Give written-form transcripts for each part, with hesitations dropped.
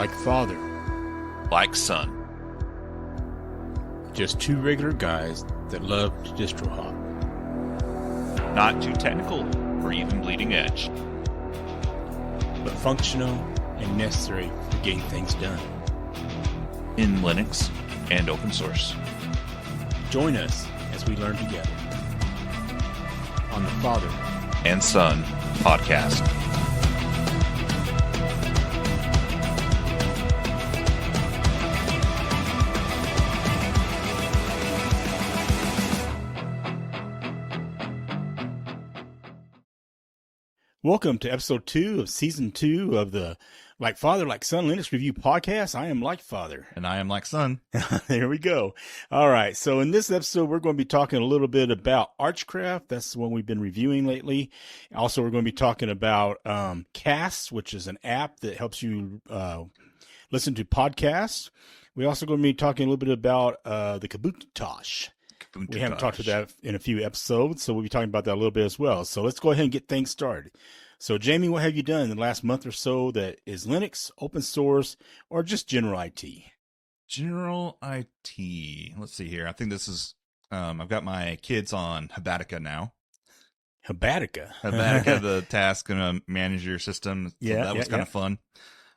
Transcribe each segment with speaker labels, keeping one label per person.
Speaker 1: Like father,
Speaker 2: like son.
Speaker 1: just two regular guys that love to distro hop.
Speaker 2: Not too technical or even bleeding edge.
Speaker 1: But functional and necessary for getting things done.
Speaker 2: In Linux and open source.
Speaker 1: Join us as we learn together on the Father
Speaker 2: and Son podcast.
Speaker 1: Welcome to episode 2 of season 2 of the Like Father, Like Son Linux Review podcast. I am Like Father.
Speaker 2: And I am like Son.
Speaker 1: There we go. All right. So in this episode, we're going to be talking a little bit about Archcraft. That's the one we've been reviewing lately. Also, we're going to be talking about Kasts, which is an app that helps you listen to podcasts. We're also going to be talking a little bit about the Kubuntatosh. We haven't talked about that in a few episodes, so we'll be talking about that a little bit as well. So let's go ahead and get things started. So, Jamie, what have you done in the last month or so that is Linux, open source, or just general IT?
Speaker 2: General IT. Let's see here. I think this is, I've got my kids on Habitica now.
Speaker 1: Habitica,
Speaker 2: the task and manager system. So that was kind of fun.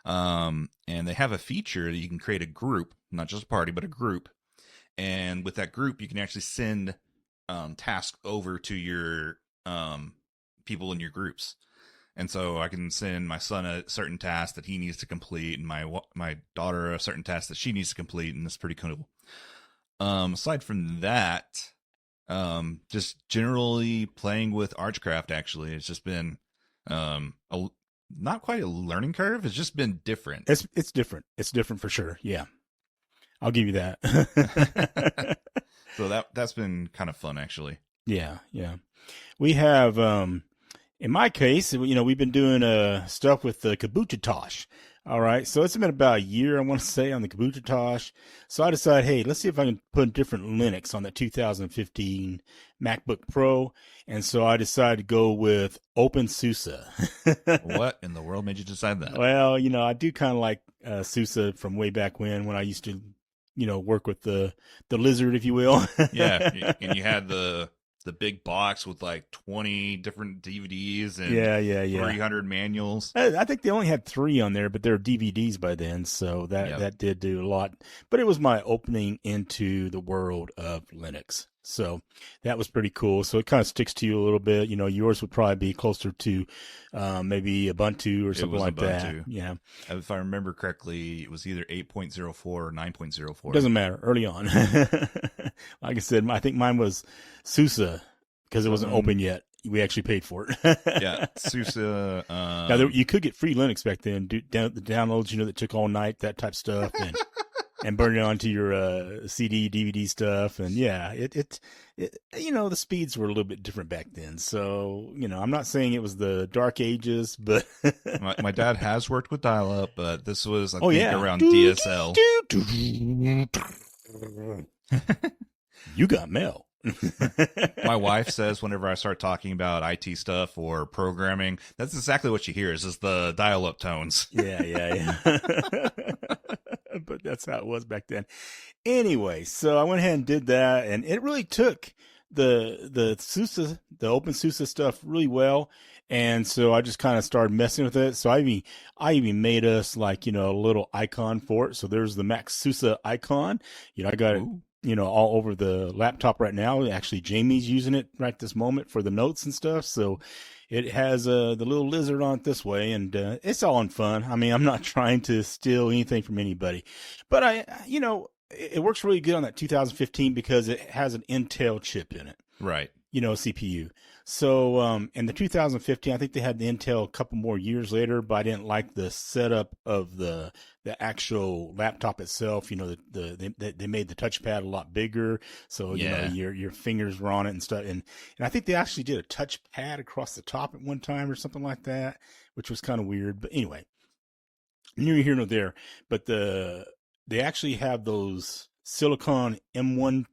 Speaker 2: And they have a feature that you can create a group, not just a party, but a group. And with that group, you can actually send tasks over to your people in your groups. And so I can send my son a certain task that he needs to complete, and my daughter a certain task that she needs to complete, and that's pretty cool. Aside from that, just generally playing with Archcraft. Actually, it's just been not quite a learning curve. It's just been different.
Speaker 1: It's different. It's different for sure. Yeah. I'll give you that.
Speaker 2: So that's been kind of fun, actually.
Speaker 1: Yeah. We have, in my case, we've been doing stuff with the Kubuntatosh. All right. So it's been about a year, I want to say, on the Kubuntatosh. So I decided, hey, let's see if I can put a different Linux on the 2015 MacBook Pro. And so I decided to go with OpenSUSE.
Speaker 2: What in the world made you decide that?
Speaker 1: Well, I do kind of like SUSE from way back when I used to work with the lizard, if you will.
Speaker 2: Yeah, and you had the big box with like 20 different DVDs and 300 manuals.
Speaker 1: I think they only had 3 on there, but they were DVDs by then, so that did do a lot. But it was my opening into the world of Linux. So that was pretty cool. So it kind of sticks to you a little bit. Yours would probably be closer to maybe Ubuntu or something like that. Yeah.
Speaker 2: If I remember correctly, it was either 8.04 or 9.04.
Speaker 1: Doesn't matter. Early on. Like I said, I think mine was SUSE because it wasn't open yet. We actually paid for it.
Speaker 2: Yeah, SUSE.
Speaker 1: Now, you could get free Linux back then. The downloads, that took all night, that type of stuff. And burn it onto your CD, DVD stuff. And yeah, it the speeds were a little bit different back then. So, I'm not saying it was the dark ages, but
Speaker 2: my dad has worked with dial-up, but this was, I think, around DSL.
Speaker 1: You got mail.
Speaker 2: My wife says whenever I start talking about IT stuff or programming, that's exactly what she hears is the dial-up tones.
Speaker 1: Yeah. But that's how it was back then. Anyway, so I went ahead and did that, and it really took the SUSE, the OpenSUSE stuff really well. And so I just kind of started messing with it. So I even made us a little icon for it. So there's the MacSUSE icon. I got it, all over the laptop right now. Actually, Jamie's using it right this moment for the notes and stuff. So it has the little lizard on it this way, and it's all in fun. I mean, I'm not trying to steal anything from anybody, but it works really good on that 2015 because it has an Intel chip in it.
Speaker 2: Right.
Speaker 1: CPU. So, in the 2015, I think they had the Intel a couple more years later, but I didn't like the setup of the actual laptop itself. They made the touchpad a lot bigger. So, your fingers were on it and stuff. And I think they actually did a touchpad across the top at one time or something like that, which was kind of weird. But anyway, neither here nor there. But they actually have those Silicon M1,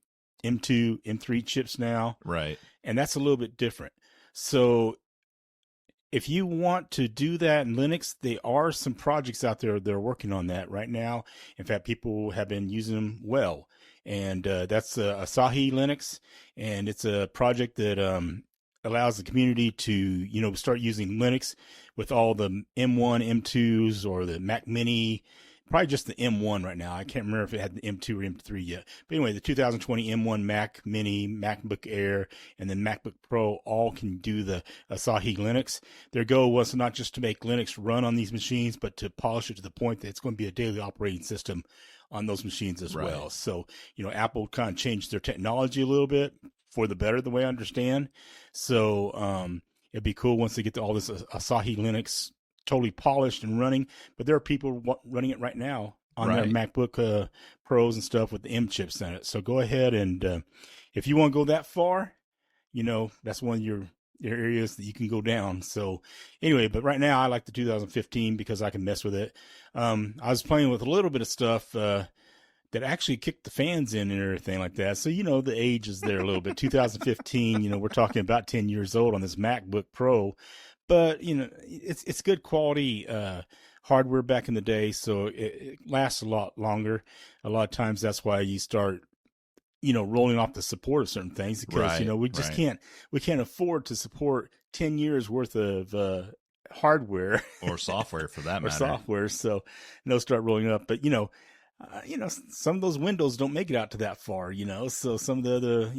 Speaker 1: M2, M3 chips now.
Speaker 2: Right.
Speaker 1: And that's a little bit different. So if you want to do that in Linux, there are some projects out there that are working on that right now. In fact, people have been using them well. And that's Asahi Linux. And it's a project that allows the community to, start using Linux with all the M1, M2s, or the Mac Mini. Probably just the M1 right now. I can't remember if it had the M2 or M3 yet. But anyway, the 2020 M1 Mac Mini, MacBook Air, and then MacBook Pro all can do the Asahi Linux. Their goal was not just to make Linux run on these machines, but to polish it to the point that it's going to be a daily operating system on those machines as well. So, Apple kind of changed their technology a little bit for the better, the way I understand. So it'd be cool once they get to all this Asahi Linux totally polished and running, but there are people running it right now on their MacBook Pros and stuff with the M chips in it. So go ahead and if you want to go that far, that's one of your areas that you can go down. So anyway, but right now I like the 2015 because I can mess with it. I was playing with a little bit of stuff that actually kicked the fans in and everything like that. So, the age is there a little bit. 2015, we're talking about 10 years old on this MacBook Pro. But, it's good quality hardware back in the day, so it lasts a lot longer. A lot of times that's why you start, rolling off the support of certain things because, we just can't afford to support 10 years worth of hardware.
Speaker 2: Or software for that matter.
Speaker 1: Or software, so they'll start rolling up. But, some of those Windows don't make it out to that far, so some of the other,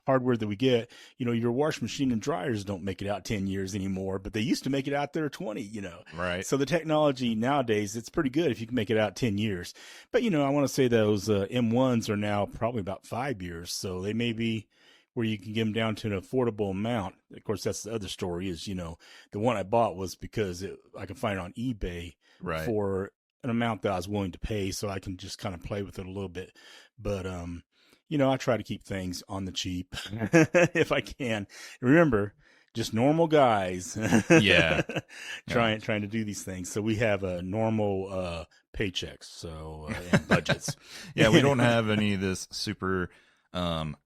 Speaker 1: hardware that we get, your washing machine and dryers don't make it out 10 years anymore, but they used to make it out there 20,
Speaker 2: Right.
Speaker 1: So the technology nowadays, it's pretty good if you can make it out 10 years. But, I want to say those M1s are now probably about 5 years. So they may be where you can get them down to an affordable amount. Of course, that's the other story is, the one I bought was because I can find it on eBay for an amount that I was willing to pay. So I can just kind of play with it a little bit. But, I try to keep things on the cheap if I can. Remember, just normal guys. Trying to do these things. So we have a normal paychecks, so and budgets.
Speaker 2: We don't have any of this super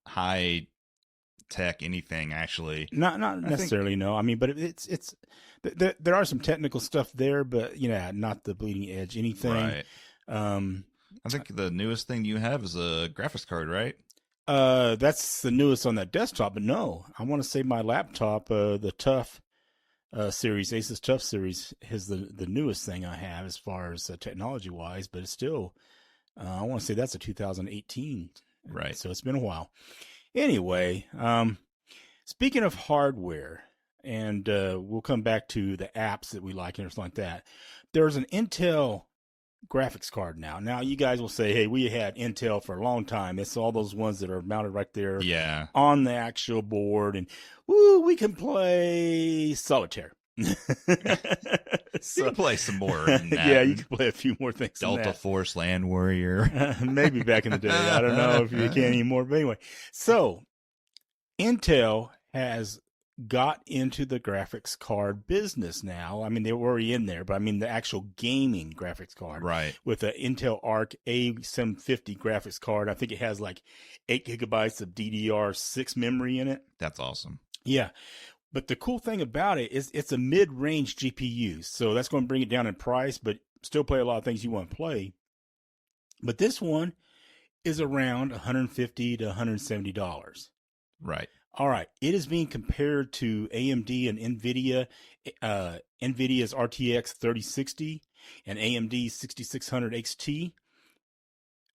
Speaker 2: high tech anything actually.
Speaker 1: Not necessarily, no. I mean, but it's there are some technical stuff there, but not the bleeding edge anything.
Speaker 2: Right. I think the newest thing you have is a graphics card, right?
Speaker 1: That's the newest on that desktop, but no, I want to say my laptop, the Tough series, Asus Tough series, is the newest thing I have as far as technology wise, but it's still, I want to say that's a 2018.
Speaker 2: Right.
Speaker 1: So it's been a while. Anyway, speaking of hardware, and we'll come back to the apps that we like and everything like that. There's an Intel graphics card now. Now you guys will say, hey, we had Intel for a long time. It's all those ones that are mounted right there on the actual board, and we can play solitaire.
Speaker 2: You can play some more than that.
Speaker 1: Yeah, you can play a few more things.
Speaker 2: Delta Force Land Warrior.
Speaker 1: Maybe back in the day. I don't know if you can anymore. But anyway, so Intel has got into the graphics card business now. I mean, they were already in there, but I mean the actual gaming graphics card.
Speaker 2: Right.
Speaker 1: With the Intel Arc A750 graphics card. I think it has like 8 gigabytes of DDR6 memory in it.
Speaker 2: That's awesome.
Speaker 1: Yeah. But the cool thing about it is it's a mid-range GPU. So that's going to bring it down in price, but still play a lot of things you want to play. But this one is around $150 to $170.
Speaker 2: Right.
Speaker 1: All right. It is being compared to AMD and NVIDIA, NVIDIA's RTX 3060 and AMD's 6600 XT,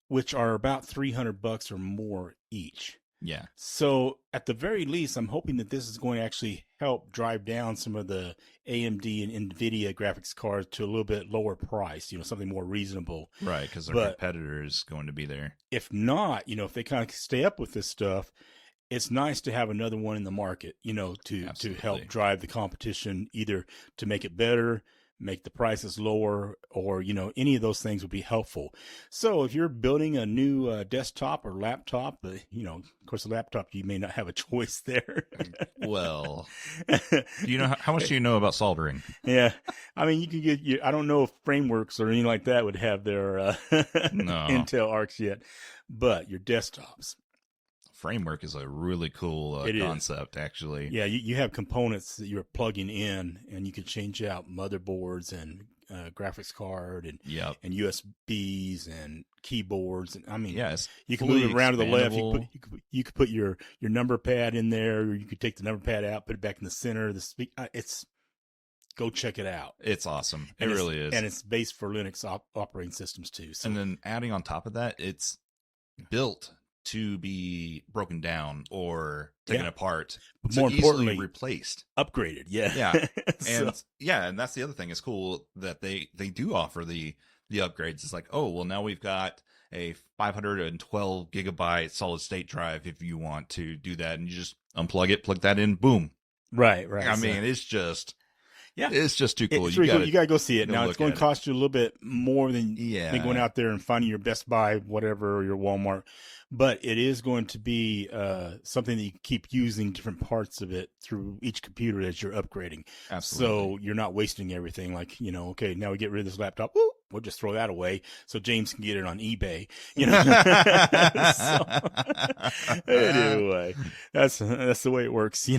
Speaker 1: which are about $300 or more each.
Speaker 2: Yeah.
Speaker 1: So at the very least, I'm hoping that this is going to actually help drive down some of the AMD and NVIDIA graphics cards to a little bit lower price, something more reasonable.
Speaker 2: Right, because their competitor is going to be there.
Speaker 1: If not, if they kind of stay up with this stuff, it's nice to have another one in the market, to help drive the competition, either to make it better, make the prices lower, or, any of those things would be helpful. So if you're building a new desktop or laptop, of course, a laptop, you may not have a choice there.
Speaker 2: Well, how much do you know about soldering?
Speaker 1: Yeah. I mean, you can get, I don't know if frameworks or anything like that would have their Intel Arcs yet, but your desktops.
Speaker 2: framework is a really cool concept, actually.
Speaker 1: Yeah, you have components that you're plugging in, and you can change out motherboards and graphics card and USBs and keyboards, and I mean, you can move it around to the left. You could put your number pad in there, or you could take the number pad out, put it back in the center of the it's go check it out.
Speaker 2: It's awesome. It really is,
Speaker 1: and it's based for Linux operating systems too. So.
Speaker 2: And then adding on top of that, it's built to be broken down or taken apart,
Speaker 1: but more importantly,
Speaker 2: replaced,
Speaker 1: upgraded.
Speaker 2: Yeah. And that's the other thing. It's cool that they do offer the upgrades. It's like, oh, well, now we've got a 512 gigabyte solid state drive if you want to do that, and you just unplug it, plug that in, boom.
Speaker 1: Right.
Speaker 2: I mean, it's just it's just too cool.
Speaker 1: You gotta go see it. Now it's going to cost you a little bit more than going out there and finding your Best Buy, whatever, or your Walmart. But it is going to be something that you keep using different parts of it through each computer as you're upgrading.
Speaker 2: Absolutely.
Speaker 1: So you're not wasting everything. Like, okay, now we get rid of this laptop. Woo, we'll just throw that away so James can get it on eBay. Anyway, that's the way it works.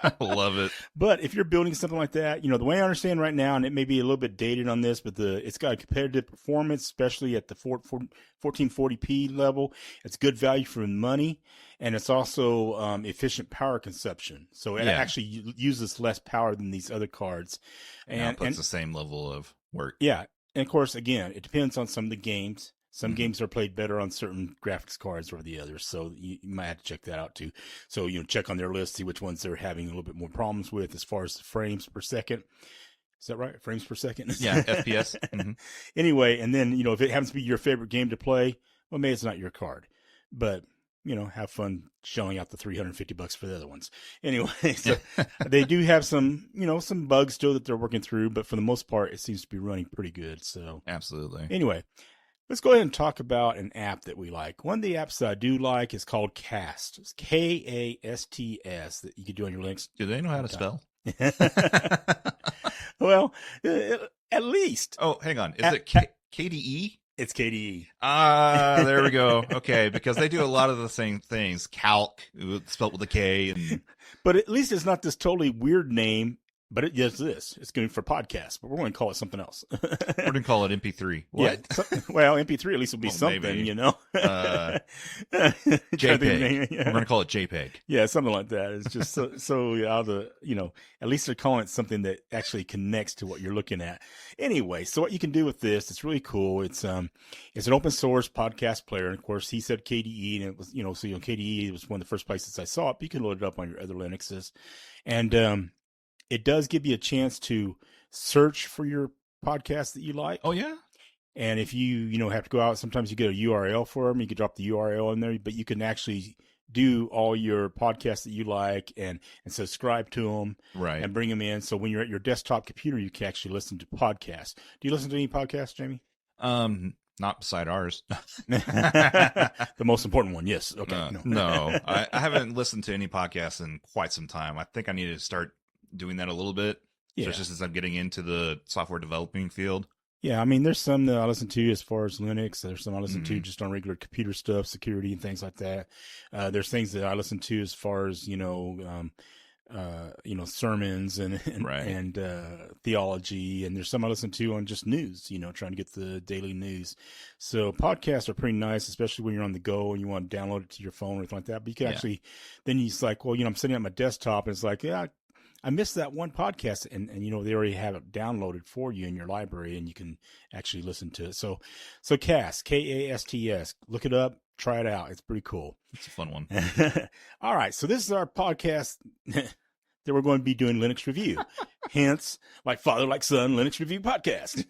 Speaker 2: I love it.
Speaker 1: But if you're building something like that, the way I understand right now, and it may be a little bit dated on this, but it's got a competitive performance, especially at the 1440p level. It's good value for money, and it's also efficient power consumption. So it actually uses less power than these other cards.
Speaker 2: And it puts the same level of work.
Speaker 1: Yeah. And of course, again, it depends on some of the games. Some games are played better on certain graphics cards over the others, so you might have to check that out too. So, check on their list, see which ones they're having a little bit more problems with as far as the frames per second. Is that right? Frames per second?
Speaker 2: Yeah, FPS. Mm-hmm.
Speaker 1: Anyway, and then, if it happens to be your favorite game to play, well, maybe it's not your card. But, have fun shelling out the $350 for the other ones. Anyway, so they do have some, some bugs still that they're working through, but for the most part, it seems to be running pretty good. So
Speaker 2: absolutely.
Speaker 1: Anyway, let's go ahead and talk about an app that we like. One of the apps that I do like is called Kasts. It's Kasts that you can do on your Linux.
Speaker 2: Do they know how to spell?
Speaker 1: Well, at least.
Speaker 2: Oh, hang on. Is it KDE?
Speaker 1: It's KDE.
Speaker 2: There we go. Okay, because they do a lot of the same things. Calc, spelled with a K.
Speaker 1: But at least it's not this totally weird name. But it is this. It's going for podcasts, but we're going to call it something else.
Speaker 2: We're going to call it MP3. What?
Speaker 1: Yeah, well, MP3 at least will be something, maybe.
Speaker 2: JPEG. We're going to call it JPEG.
Speaker 1: Yeah, something like that. It's just so at least they're calling it something that actually connects to what you're looking at. Anyway, so what you can do with this, it's really cool. It's an open source podcast player. And of course, he said KDE, and it was, KDE was one of the first places I saw it. But you can load it up on your other Linuxes. And, it does give you a chance to search for your podcast that you like.
Speaker 2: Oh, yeah?
Speaker 1: And if you have to go out, sometimes you get a URL for them. You can drop the URL in there, but you can actually do all your podcasts that you like and subscribe to them.
Speaker 2: Right.
Speaker 1: And bring them in. So when you're at your desktop computer, you can actually listen to podcasts. Do you listen to any podcasts, Jamie?
Speaker 2: Not beside ours.
Speaker 1: The most important one, yes. Okay.
Speaker 2: No. I haven't listened to any podcasts in quite some time. I think I need to start doing that a little bit, especially since I'm getting into the software developing field.
Speaker 1: Yeah, I mean, there's some that I listen to as far as Linux. There's some I listen to just on regular computer stuff, security and things like that. There's things that I listen to as far as sermons and theology, and there's some I listen to on just news. Trying to get the daily news. So podcasts are pretty nice, especially when you're on the go and you want to download it to your phone or anything like that. But you can actually, then it's like, well, I'm sitting at my desktop, and it's like, I missed that one podcast, and they already have it downloaded for you in your library, and you can actually listen to it. So Kasts, Kasts, look it up, try it out. It's pretty cool.
Speaker 2: It's a fun one.
Speaker 1: All right, so this is our podcast that we're going to be doing Linux review. Hence, like father, like son, Linux review podcast.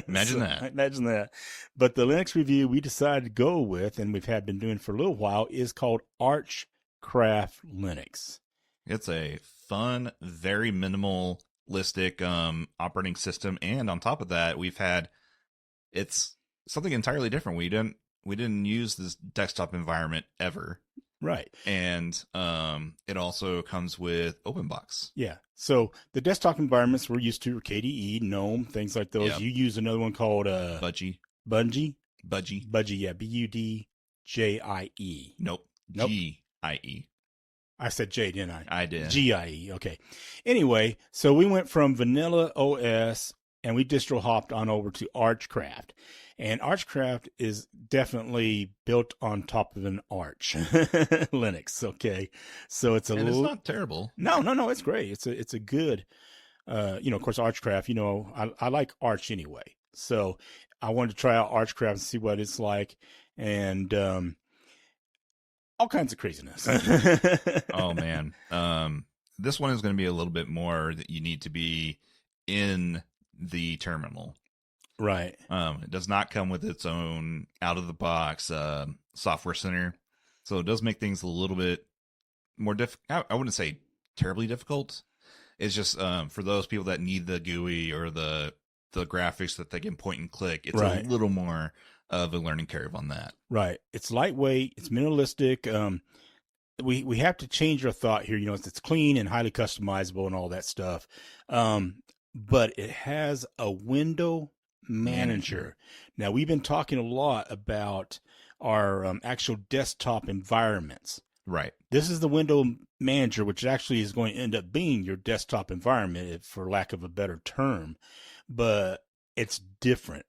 Speaker 2: Imagine that.
Speaker 1: Imagine that. But the Linux review we decided to go with, and we've been doing for a little while, is called Archcraft Linux.
Speaker 2: It's a fun, very minimalistic operating system, and on top of that, it's something entirely different. We didn't use this desktop environment ever,
Speaker 1: right? And
Speaker 2: it also comes with Openbox.
Speaker 1: Yeah. So the desktop environments we're used to are KDE, GNOME, things like those. Yep. You use another one called
Speaker 2: Budgie.
Speaker 1: Budgie.
Speaker 2: Budgie.
Speaker 1: Budgie. Yeah, BUD. J-I-E.
Speaker 2: Nope.
Speaker 1: Nope.
Speaker 2: G-I-E.
Speaker 1: I said J, didn't I?
Speaker 2: I did.
Speaker 1: G-I-E. Okay. Anyway, so we went from vanilla OS and we distro hopped on over to Archcraft. And Archcraft is definitely built on top of an Arch Linux. Okay. So it's
Speaker 2: it's not terrible.
Speaker 1: No. It's great. It's a good, of course, Archcraft, I like Arch anyway. So I wanted to try out Archcraft and see what it's like. And, all kinds of craziness.
Speaker 2: Oh man. This one is going to be a little bit more that you need to be in the terminal.
Speaker 1: Right.
Speaker 2: It does not come with its own out of the box software center. So it does make things a little bit more difficult. I wouldn't say terribly difficult. It's just for those people that need the GUI or the graphics that they can point and click, it's a little more of a learning curve on that.
Speaker 1: Right. It's lightweight. It's minimalistic. We have to change our thought here. It's clean and highly customizable and all that stuff. But it has a window manager. Now, we've been talking a lot about our actual desktop environments.
Speaker 2: Right.
Speaker 1: This is the window manager, which actually is going to end up being your desktop environment, for lack of a better term. But it's different.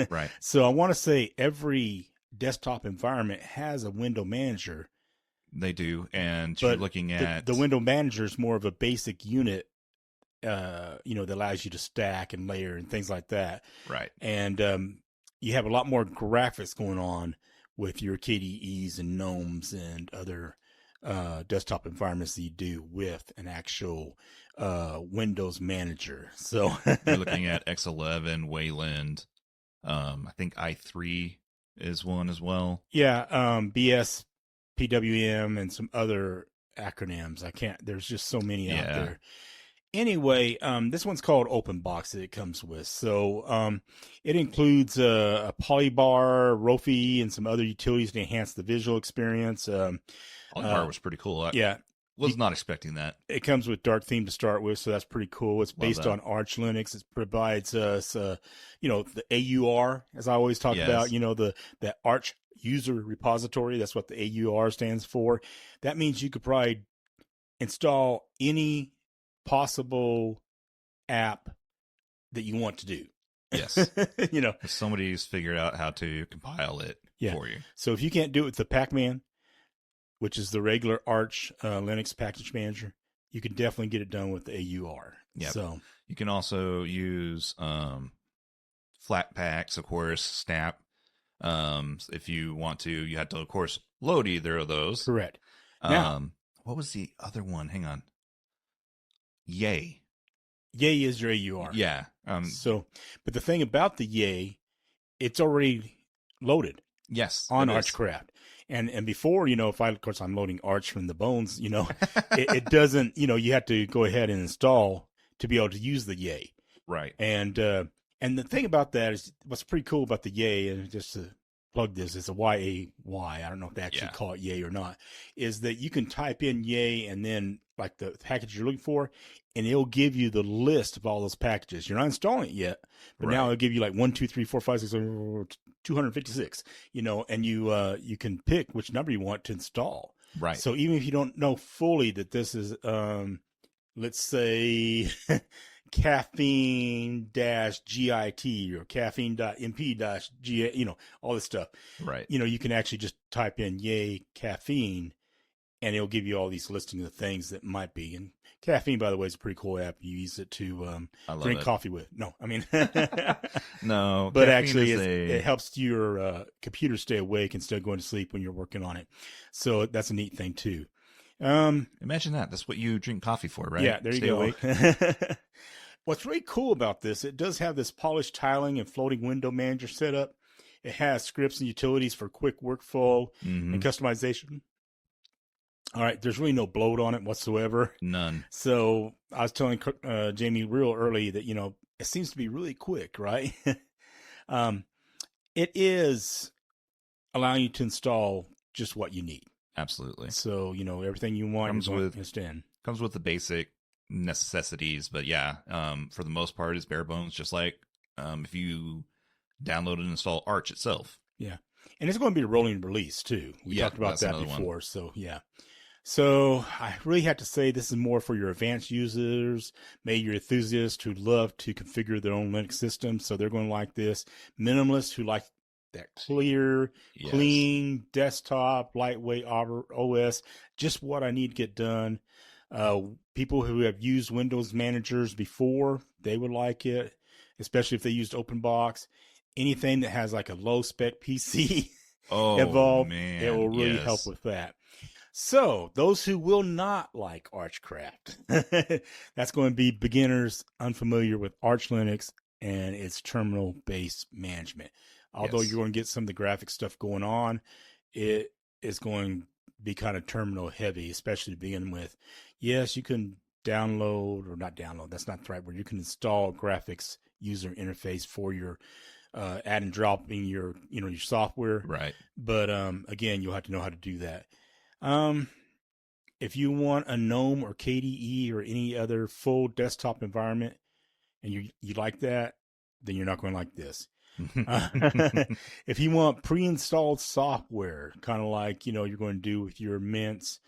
Speaker 2: Right.
Speaker 1: So I want to say every desktop environment has a window manager.
Speaker 2: They do. And you're looking at
Speaker 1: the window manager is more of a basic unit, that allows you to stack and layer and things like that.
Speaker 2: Right.
Speaker 1: And you have a lot more graphics going on with your KDEs and gnomes and other desktop environments that you do with an actual Windows manager. So
Speaker 2: you're looking at X11, Wayland. I think i3 is one as well.
Speaker 1: Yeah, BS, PWM, and some other acronyms. There's just so many out there. Anyway, this one's called Openbox that it comes with. So it includes a polybar, Rofi, and some other utilities to enhance the visual experience.
Speaker 2: Polybar was pretty cool.
Speaker 1: Yeah.
Speaker 2: Was not expecting that.
Speaker 1: It comes with dark theme to start with, so that's pretty cool. It's based on Arch Linux. It provides us, the AUR, as I always talk about, that Arch user repository. That's what the AUR stands for. That means you could probably install any possible app that you want to do.
Speaker 2: Yes. Somebody's figured out how to compile it for you.
Speaker 1: So if you can't do it with the Pac-Man, which is the regular Arch Linux package manager, you can definitely get it done with the AUR.
Speaker 2: Yeah.
Speaker 1: So
Speaker 2: you can also use Flatpaks, of course, Snap. If you want to, you have to, of course, load either of those.
Speaker 1: Correct. Now,
Speaker 2: what was the other one? Hang on. Yay.
Speaker 1: Yay is your AUR.
Speaker 2: Yeah.
Speaker 1: But the thing about the Yay, it's already loaded.
Speaker 2: Yes.
Speaker 1: On Archcraft. And before, of course, I'm loading Arch from the bones, it doesn't, you have to go ahead and install to be able to use the Yay.
Speaker 2: Right.
Speaker 1: And the thing about that is what's pretty cool about the Yay, and just to plug this, it's a Y-A-Y. I don't know if they actually call it Yay or not, is that you can type in Yay and then like the package you're looking for, and it'll give you the list of all those packages. You're not installing it yet, but now it'll give you like 1, 2, 3, 4, 5, 6, 256, and you can pick which number you want to install.
Speaker 2: Right.
Speaker 1: So even if you don't know fully that this is, let's say caffeine-git or caffeine.mp-ga, all this stuff.
Speaker 2: Right.
Speaker 1: You can actually just type in Yay caffeine, and it'll give you all these listings of things that might be. And caffeine, by the way, is a pretty cool app. You use it to drink coffee with. No, I mean,
Speaker 2: no.
Speaker 1: But actually, it helps your computer stay awake instead of going to sleep when you're working on it. So that's a neat thing too.
Speaker 2: Imagine that. That's what you drink coffee for, right?
Speaker 1: Yeah, there you go.
Speaker 2: Awake.
Speaker 1: What's really cool about this, it does have this polished tiling and floating window manager setup. It has scripts and utilities for quick workflow and customization. All right, there's really no bloat on it whatsoever.
Speaker 2: None.
Speaker 1: So I was telling Jamie real early that, it seems to be really quick, right? It is allowing you to install just what you need.
Speaker 2: Absolutely.
Speaker 1: So, everything you want
Speaker 2: comes with
Speaker 1: the
Speaker 2: basic necessities, but for the most part, it's bare bones, just like if you download and install Arch itself.
Speaker 1: Yeah. And it's going to be a rolling release too. We talked about that before.
Speaker 2: One.
Speaker 1: So yeah. So I really have to say this is more for your advanced users, maybe your enthusiasts who love to configure their own Linux system. So they're going to like this. Minimalists who like that clear, clean desktop, lightweight OS, just what I need to get done. People who have used Windows managers before, they would like it, especially if they used Openbox. Anything that has like a low spec PC involved,
Speaker 2: man.
Speaker 1: it will really help with that. So those who will not like Archcraft, that's going to be beginners unfamiliar with Arch Linux and its terminal-based management. Although you're going to get some of the graphic stuff going on, it is going to be kind of terminal heavy, especially to begin with. Yes, you can download, or not download, that's not the right word. You can install graphics user interface for your add and dropping your software.
Speaker 2: Right.
Speaker 1: But again, you'll have to know how to do that. If you want a GNOME or KDE or any other full desktop environment and you like that, then you're not going to like this. If you want pre-installed software, kind of like, you're going to do with your Mints,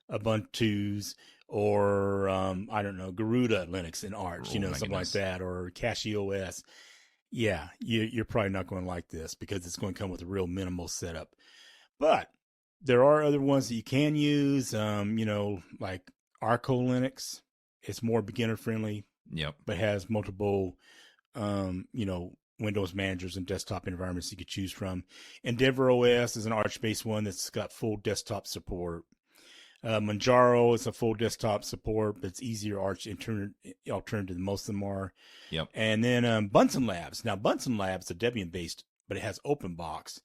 Speaker 1: Ubuntu's, or, I don't know, Garuda Linux and Arch, something like that, or CachyOS. Yeah, you're probably not going to like this because it's going to come with a real minimal setup. But there are other ones that you can use, like Arco Linux. It's more beginner friendly.
Speaker 2: Yep.
Speaker 1: But has multiple, Windows managers and desktop environments you could choose from. Endeavor OS is an Arch-based one that's got full desktop support. Manjaro is a full desktop support, but it's easier Arch alternative than most of them are.
Speaker 2: Yep.
Speaker 1: And then Bunsen Labs. Now, Bunsen Labs is a Debian-based, but it has Openbox.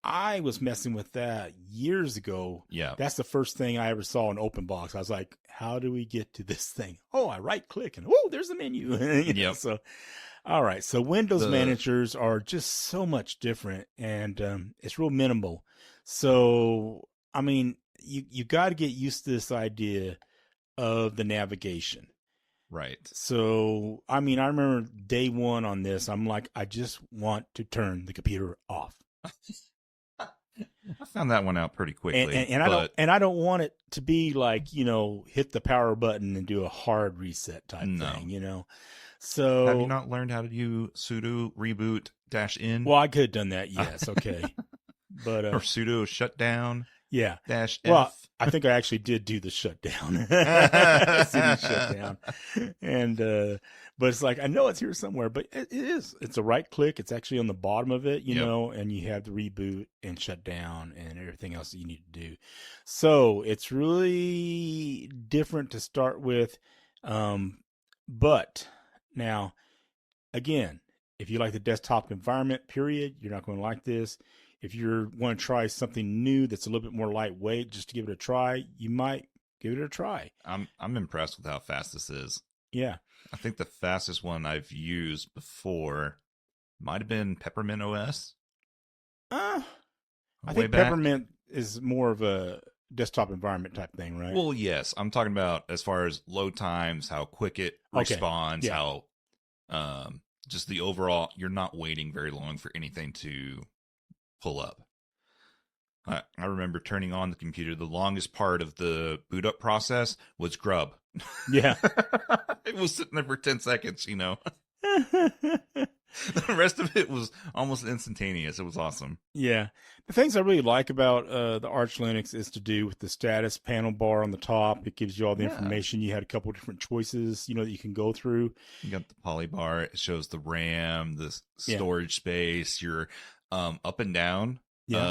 Speaker 1: I was messing with that years ago.
Speaker 2: Yeah.
Speaker 1: That's the first thing I ever saw in Openbox. I was like, how do we get to this thing? Oh, I right click and there's the menu.
Speaker 2: Yep.
Speaker 1: So, all right. So Windows managers are just so much different and it's real minimal. So, I mean, you got to get used to this idea of the navigation.
Speaker 2: Right.
Speaker 1: So, I mean, I remember day one on this, I'm like, I just want to turn the computer off.
Speaker 2: I found that one out pretty quickly.
Speaker 1: And I don't want it to be like, hit the power button and do a hard reset type thing, So
Speaker 2: have you not learned how to do sudo reboot -n?
Speaker 1: Well, I could have done that, yes, okay. But
Speaker 2: or sudo shutdown.
Speaker 1: Yeah.
Speaker 2: -f.
Speaker 1: Well, I think I actually did do the shutdown. CD shutdown. And but it's like I know it's here somewhere, but it is. It's a right click. It's actually on the bottom of it, and you have the reboot and shut down and everything else that you need to do. So it's really different to start with. But now, again, if you like the desktop environment, period, you're not going to like this. If you want to try something new that's a little bit more lightweight, just to give it a try, you might give it a try.
Speaker 2: I'm impressed with how fast this is.
Speaker 1: Yeah.
Speaker 2: I think the fastest one I've used before might have been Peppermint OS.
Speaker 1: I think Peppermint is more of a desktop environment type thing, right?
Speaker 2: Well, yes. I'm talking about as far as load times, how quick it responds, how just the overall, you're not waiting very long for anything to pull up. I remember turning on the computer. The longest part of the boot up process was grub.
Speaker 1: Yeah.
Speaker 2: It was sitting there for 10 seconds, The rest of it was almost instantaneous. It was awesome.
Speaker 1: Yeah. The things I really like about the Arch Linux is to do with the status panel bar on the top. It gives you all the information. You had a couple of different choices, that you can go through.
Speaker 2: You got the polybar. It shows the RAM, the storage space, your up and down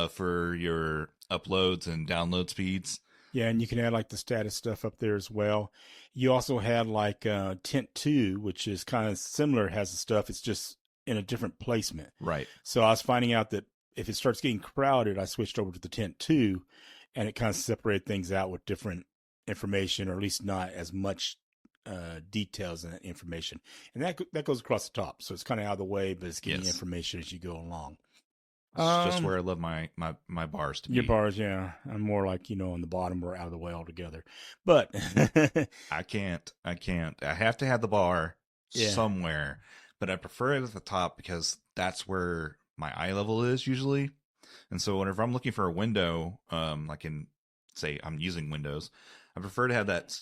Speaker 2: for your uploads and download speeds.
Speaker 1: Yeah, and you can add like the status stuff up there as well. You also had like Tent 2, which is kind of similar, has the stuff. It's just in a different placement.
Speaker 2: Right.
Speaker 1: So I was finding out that if it starts getting crowded, I switched over to the Tent 2, and it kind of separated things out with different information, or at least not as much details in that information. And that goes across the top. So it's kind of out of the way, but it's getting information as you go along.
Speaker 2: It's just where I love my bars to be.
Speaker 1: Your bars, yeah. I'm more like, on the bottom or out of the way altogether. But
Speaker 2: I can't. I have to have the bar somewhere, but I prefer it at the top because that's where my eye level is usually. And so whenever I'm looking for a window, like in, say, I'm using Windows, I prefer to have that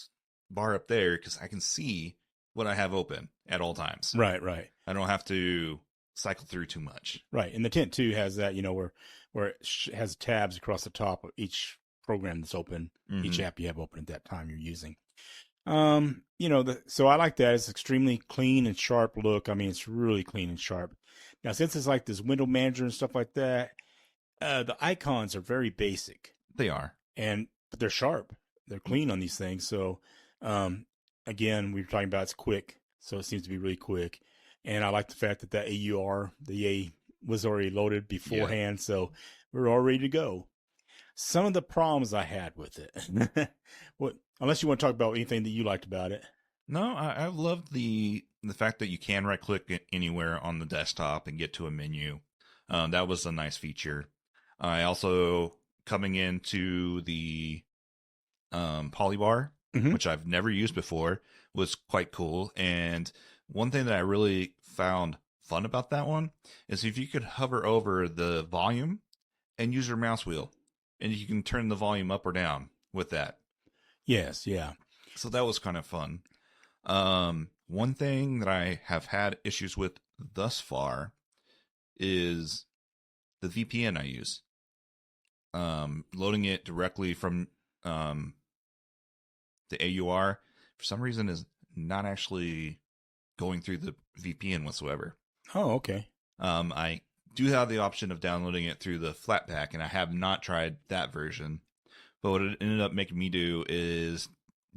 Speaker 2: bar up there because I can see what I have open at all times.
Speaker 1: Right, right.
Speaker 2: I don't have to cycle through too much.
Speaker 1: Right. And the Tint 2 has that, where it has tabs across the top of each program that's open, each app you have open at that time you're using. So I like that. It's extremely clean and sharp look. I mean, it's really clean and sharp. Now, since it's like this window manager and stuff like that, the icons are very basic.
Speaker 2: They are.
Speaker 1: But they're sharp. They're clean on these things. So, again, we were talking about it's quick. So it seems to be really quick. And I like the fact that AUR, the A was already loaded beforehand. Yeah. So we're all ready to go. Some of the problems I had with it. Unless you want to talk about anything that you liked about it.
Speaker 2: No, I loved the fact that you can right click anywhere on the desktop and get to a menu. That was a nice feature. I also, coming into the polybar, which I've never used before, was quite cool. And one thing that I really found fun about that one is if you could hover over the volume and use your mouse wheel, and you can turn the volume up or down with that.
Speaker 1: Yes, yeah.
Speaker 2: So that was kind of fun. One thing that I have had issues with thus far is the VPN I use. Loading it directly from the AUR, for some reason, is not actually going through the VPN whatsoever.
Speaker 1: Oh, okay.
Speaker 2: I do have the option of downloading it through the Flatpak, and I have not tried that version. But what it ended up making me do is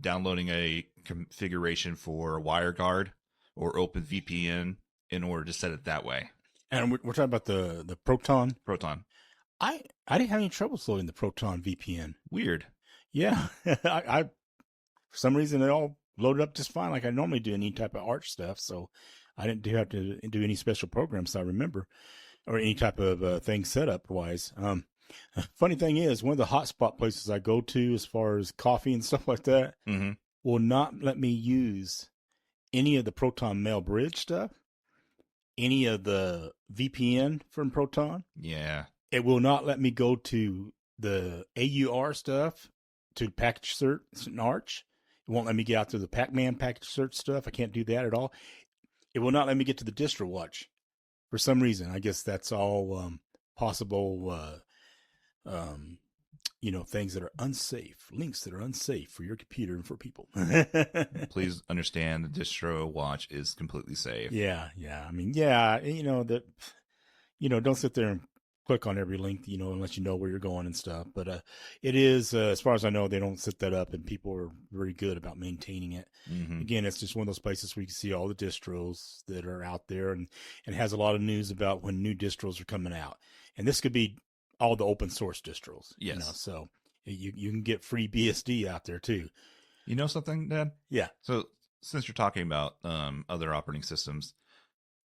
Speaker 2: downloading a configuration for WireGuard or OpenVPN in order to set it that way.
Speaker 1: And we're talking about the Proton?
Speaker 2: Proton.
Speaker 1: I didn't have any trouble loading the Proton VPN.
Speaker 2: Weird.
Speaker 1: Yeah. I for some reason, it all loaded up just fine like I normally do any type of Arch stuff. So I didn't have to do any special programs, I remember, or any type of thing set up wise. Funny thing is, one of the hotspot places I go to as far as coffee and stuff like that will not let me use any of the Proton Mail Bridge stuff, any of the VPN from Proton.
Speaker 2: Yeah.
Speaker 1: It will not let me go to the AUR stuff, to package cert in Arch. It won't let me get out to the Pac-Man package cert stuff. I can't do that at all. It will not let me get to the distro watch for some reason. I guess that's all possible, things that are unsafe, links that are unsafe for your computer and for people.
Speaker 2: Please understand the distro watch is completely safe.
Speaker 1: Yeah. I mean, don't sit there and click on every link, unless you know where you're going and stuff. But it is, as far as I know, they don't set that up, and people are very good about maintaining it. Again, it's just one of those places where you can see all the distros that are out there, and has a lot of news about when new distros are coming out. And this could be all the open source distros.
Speaker 2: Yes.
Speaker 1: So you can get free BSD out there too.
Speaker 2: You know something, Dad?
Speaker 1: Yeah.
Speaker 2: So since you're talking about other operating systems,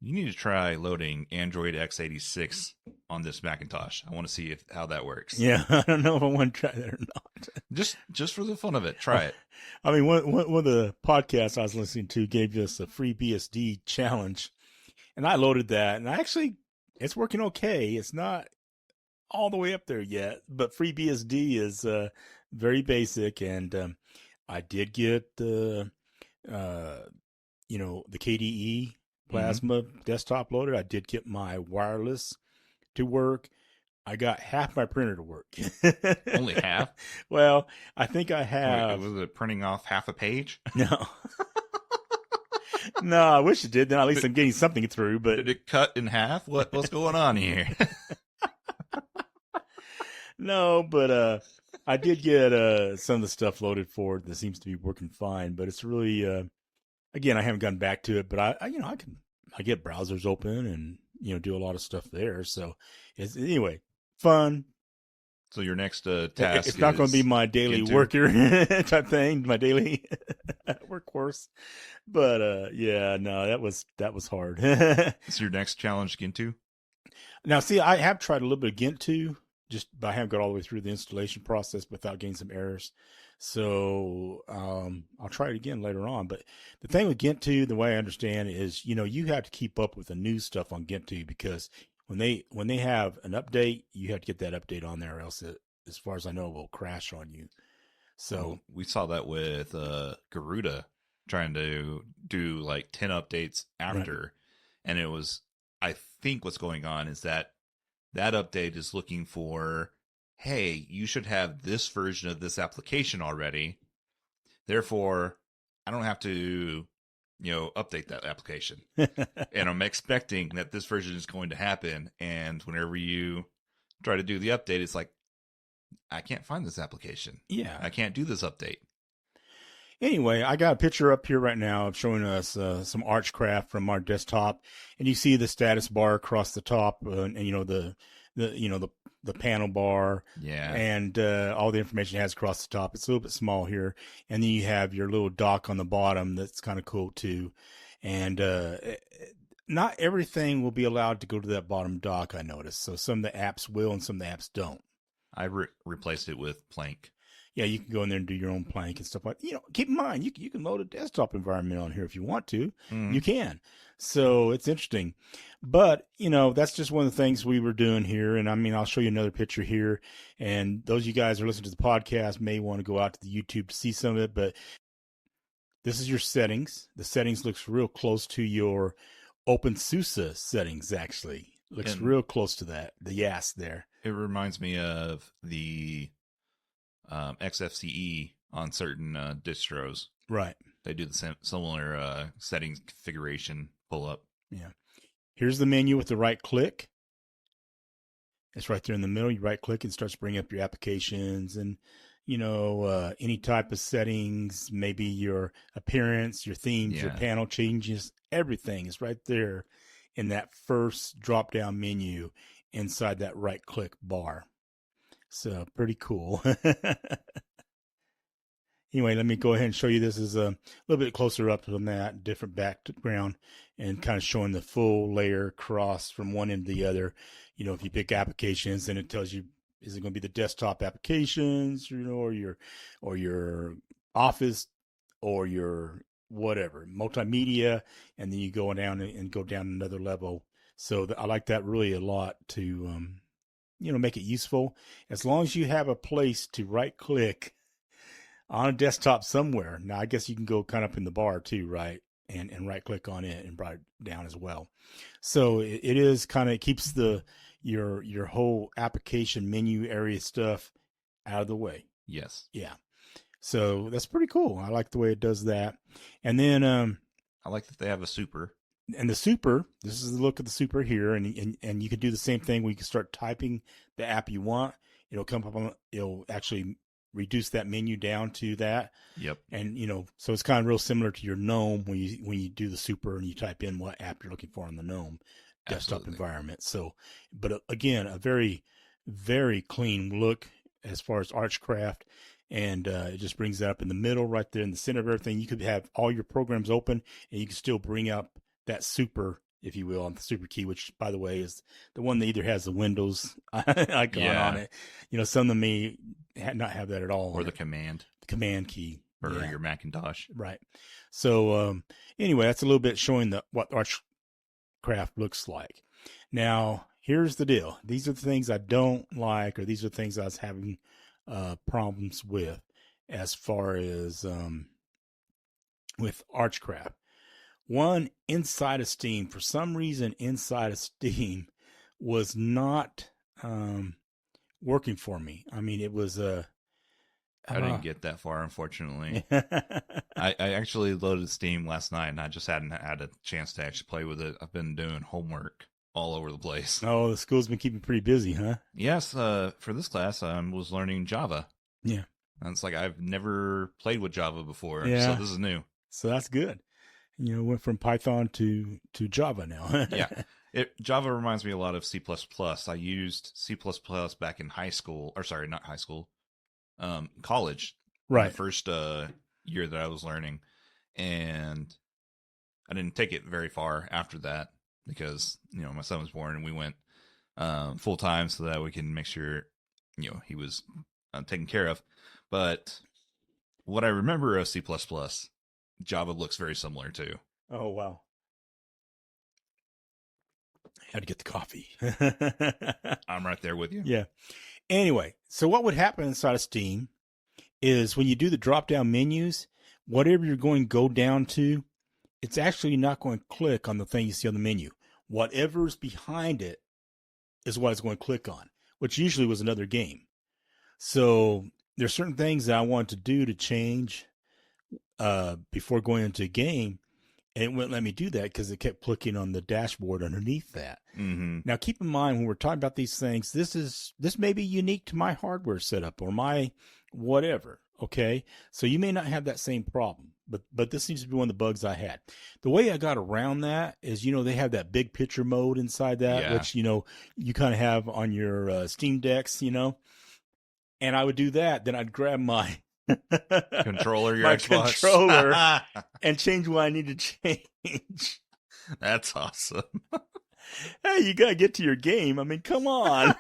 Speaker 2: you need to try loading Android x86 on this Macintosh. I want to see how that works.
Speaker 1: Yeah, I don't know if I want to try that or not.
Speaker 2: Just for the fun of it, try it.
Speaker 1: I mean, one of the podcasts I was listening to gave us a free BSD challenge, and I loaded that, and it's working okay. It's not all the way up there yet, but free BSD is very basic, and I did get the KDE Plasma desktop loaded. I did get my wireless to work. I got half my printer to work.
Speaker 2: Only half?
Speaker 1: Well, I think I have.
Speaker 2: Was it printing off half a page?
Speaker 1: No. No, I wish it did. Then at least I'm getting something through. But
Speaker 2: did it cut in half? What's going on here?
Speaker 1: No, but I did get some of the stuff loaded for it that seems to be working fine. But it's really, again, I haven't gotten back to it. But I get browsers open and do a lot of stuff there. So it's anyway fun.
Speaker 2: So your next task
Speaker 1: it's not going to be my daily worker type thing, my daily workhorse. But that was hard.
Speaker 2: So your next challenge, Gintu?
Speaker 1: Now, see, I have tried a little bit of Gintu, but I haven't got all the way through the installation process without getting some errors. So I'll try it again later on. But the thing with Gintu, the way I understand it is, you have to keep up with the new stuff on Gintu, because when they have an update, you have to get that update on there, or else it, as far as I know, will crash on you. So
Speaker 2: we saw that with Garuda trying to do like 10 updates after, right. And it was, I think what's going on is that update is looking for, hey, you should have this version of this application already. Therefore, I don't have to, update that application. And I'm expecting that this version is going to happen. And whenever you try to do the update, it's like, I can't find this application.
Speaker 1: Yeah.
Speaker 2: I can't do this update.
Speaker 1: Anyway, I got a picture up here right now of showing us some Archcraft from our desktop, and you see the status bar across the top, and the panel bar,
Speaker 2: yeah,
Speaker 1: and all the information it has across the top. It's a little bit small here, and then you have your little dock on the bottom. That's kind of cool too, and not everything will be allowed to go to that bottom dock, I noticed. So some of the apps will, and some of the apps don't.
Speaker 2: I replaced it with Plank.
Speaker 1: Yeah, you can go in there and do your own Plank and stuff like that. Keep in mind, you can load a desktop environment on here if you want to. Mm-hmm. You can. So it's interesting. But, that's just one of the things we were doing here. And I mean, I'll show you another picture here. And those of you guys who are listening to the podcast may want to go out to the YouTube to see some of it. But this is your settings. The settings looks real close to your OpenSUSE settings, actually. Looks real close to that, the YAS there.
Speaker 2: It reminds me of the XFCE on certain distros.
Speaker 1: Right.
Speaker 2: They do the similar settings configuration pull up.
Speaker 1: Yeah. Here's the menu with the right click. It's right there in the middle. You right click and it starts bringing up your applications and, any type of settings, maybe your appearance, your themes, your panel changes, everything is right there in that first drop down menu inside that right click bar. So pretty cool. Anyway, let me go ahead and show you. This is a little bit closer up than that, different background, and kind of showing the full layer across from one end to the other. If you pick applications, then it tells you, is it going to be the desktop applications, or your Office, or your whatever, multimedia, and then you go down and go down another level. So I like that really a lot to, make it useful. As long as you have a place to right click on a desktop somewhere. Now, I guess you can go kind of up in the bar too, right? And right click on it and bring it down as well. So it is kind of, it keeps your whole application menu area stuff out of the way.
Speaker 2: Yes.
Speaker 1: Yeah. So that's pretty cool. I like the way it does that. And then
Speaker 2: I like that they have a super.
Speaker 1: And the super, this is the look of the super here, and you can do the same thing where you can start typing the app you want. It'll come up on, it'll actually reduce that menu down to that.
Speaker 2: Yep.
Speaker 1: And so it's kind of real similar to your GNOME when you do the super and you type in what app you're looking for on the GNOME desktop environment. So, but again, a very, very clean look as far as Archcraft. And it just brings that up in the middle, right there in the center of everything. You could have all your programs open, and you can still bring up that super, if you will, on the super key, which, by the way, is the one that either has the Windows icon on it. Some of them may not have that at all.
Speaker 2: Or the command
Speaker 1: key.
Speaker 2: Or your Macintosh.
Speaker 1: Right. So anyway, that's a little bit showing what Archcraft looks like. Now, here's the deal. These are the things I don't like, or these are the things I was having problems with as far as with Archcraft. One, inside of Steam, for some reason, inside of Steam was not working for me. I mean, it was
Speaker 2: I didn't get that far, unfortunately. I actually loaded Steam last night, and I just hadn't had a chance to actually play with it. I've been doing homework all over the place.
Speaker 1: Oh, the school's been keeping pretty busy, huh?
Speaker 2: Yes. For this class, I was learning Java.
Speaker 1: Yeah.
Speaker 2: And it's like I've never played with Java before,
Speaker 1: yeah.
Speaker 2: So this is new.
Speaker 1: So that's good. Went from Python to Java now.
Speaker 2: Yeah. Java reminds me a lot of C++. I used C++ back in high school, or sorry, not high school, college.
Speaker 1: Right.
Speaker 2: The first year that I was learning. And I didn't take it very far after that because, my son was born and we went full time so that we can make sure, he was taken care of. But what I remember of C++, Java looks very similar to.
Speaker 1: Oh, wow. Had to get the coffee.
Speaker 2: I'm right there with you.
Speaker 1: Yeah. Anyway, so what would happen inside of Steam is when you do the drop-down menus, whatever you're going to go down to, it's actually not going to click on the thing you see on the menu. Whatever's behind it is what it's going to click on, which usually was another game. So there's certain things that I wanted to do to change before going into a game, and it wouldn't let me do that because it kept clicking on the dashboard underneath that.
Speaker 2: Mm-hmm.
Speaker 1: Now, keep in mind when we're talking about these things, this may be unique to my hardware setup or my whatever. Okay, so you may not have that same problem, but this seems to be one of the bugs I had. The way I got around that is, they have that big picture mode inside that, which you kind of have on your Steam Decks, and I would do that. Then I'd grab my
Speaker 2: controller,
Speaker 1: my controller, and change what I need to change.
Speaker 2: That's awesome.
Speaker 1: Hey, you gotta get to your game. I mean, come on.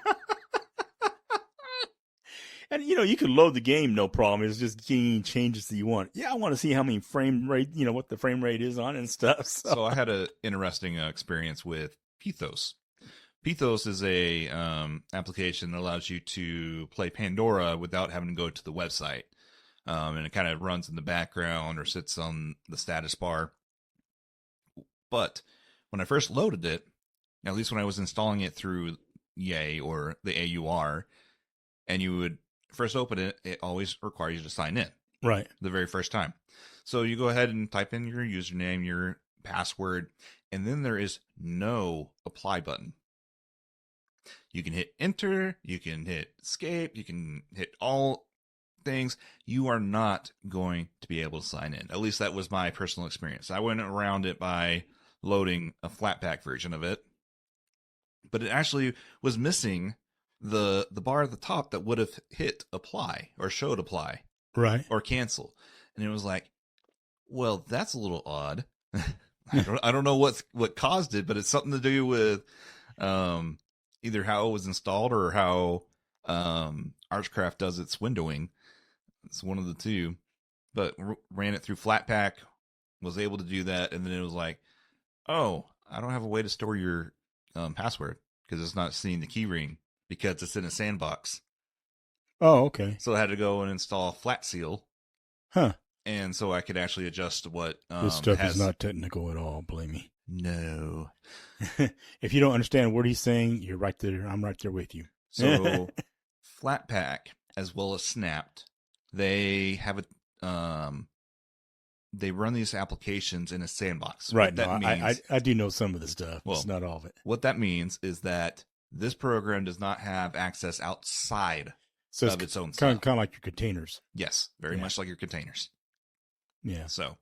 Speaker 1: And, you can load the game, no problem. It's just getting changes that you want. Yeah, I want to see how many frame rate, what the frame rate is on it and stuff.
Speaker 2: So I had an interesting experience with Pithos. Pithos is a application that allows you to play Pandora without having to go to the website. And it kind of runs in the background or sits on the status bar. But when I first loaded it, at least when I was installing it through Yay or the AUR, and you would first open it, it always requires you to sign in.
Speaker 1: Right.
Speaker 2: The very first time. So you go ahead and type in your username, your password, and then there is no apply button. You can hit enter, you can hit escape, you can hit all things. You are not going to be able to sign in. At least that was my personal experience. I went around it by loading a Flatpak version of it, but it actually was missing the bar at the top that would have hit apply or showed apply,
Speaker 1: right,
Speaker 2: or cancel. And it was like, well, that's a little odd. I don't know what caused it, but it's something to do with either how it was installed or how Archcraft does its windowing. It's one of the two. But ran it through Flatpak, was able to do that, and then it was like, oh, I don't have a way to store your password because it's not seeing the keyring because it's in a sandbox.
Speaker 1: Oh, okay.
Speaker 2: So I had to go and install Flat Seal.
Speaker 1: Huh.
Speaker 2: And so I could actually adjust what
Speaker 1: this stuff is not technical at all, believe me.
Speaker 2: No.
Speaker 1: If you don't understand a word he's saying, you're right there. I'm right there with you.
Speaker 2: So Flatpak, as well as Snapped, they have they run these applications in a sandbox.
Speaker 1: Right. I do know some of the stuff. Well, it's not all of it.
Speaker 2: What that means is that this program does not have access outside of its own stuff.
Speaker 1: Kind of like your containers.
Speaker 2: Yes, very much like your containers.
Speaker 1: Yeah.
Speaker 2: So